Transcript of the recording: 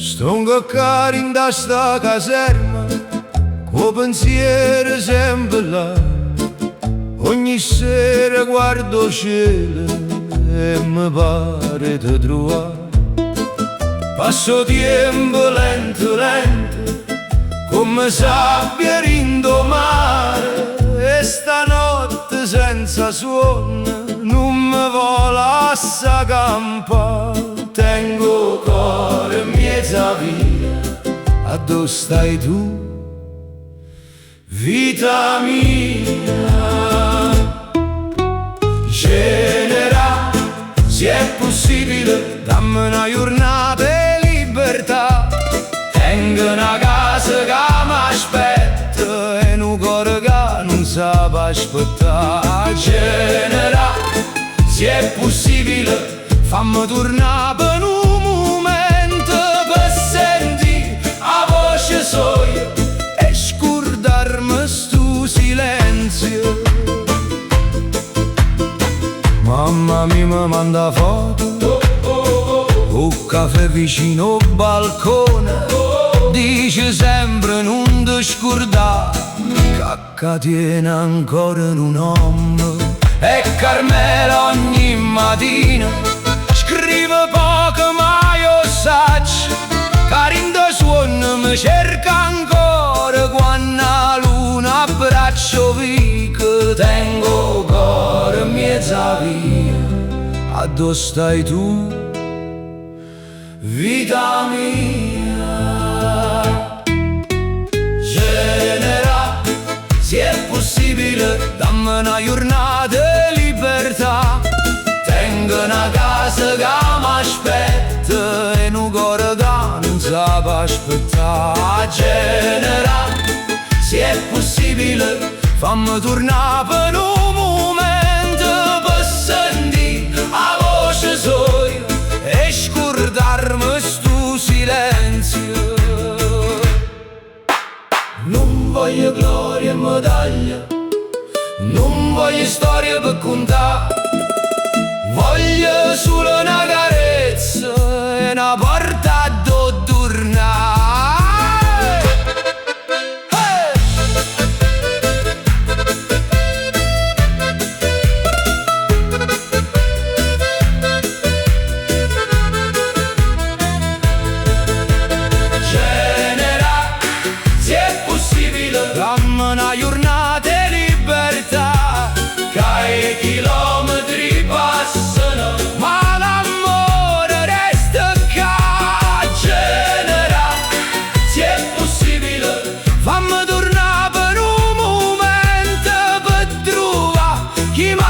Sto cari in da sta caserma, o pensiero sempre là. Ogni sera guardo cielo e mi pare di trovare. Passo tempo lento lento, come sabbia rindomare. E stanotte senza suono non mi vola a campare. Tengo cuore mezza via, a dove stai tu, vita mia? Genera, se è possibile, dammi una giornata di libertà. Tengo una casa che mi aspetta e un cuore che non sa aspettare. Genera, se è possibile, fammi tornare per un momento, per sentire la voce sua e scordarmi sto silenzio. Mamma mia mi manda foto, un caffè vicino al balcone. Dice sempre non ti scordare che tiene ancora un uomo. E Carmela ogni mattina scrive poco ma io saggio, Carindo suono mi cerca ancora quando la luna abbraccio vico. Tengo cuore mezza via, a dove stai tu, vita mia? Genera, se è possibile, dammi una giornata di libertà. Tengo una casa che mi aspetta e un cuore che non sa aspettare. Genera, se è possibile, fammi tornare per un momento, per sentire la voce sua e scordarmi sto silenzio. Non voglio gloria e medaglia, non voglio storie per contare. Voglio solo una carezza e una porta dove tornare. Genera, se è possibile, dammi una giornata di libertà, che i chilometri passano ma l'amore resta qua. Genera, se è possibile, fammi tornare per un momento, per trovare chi mi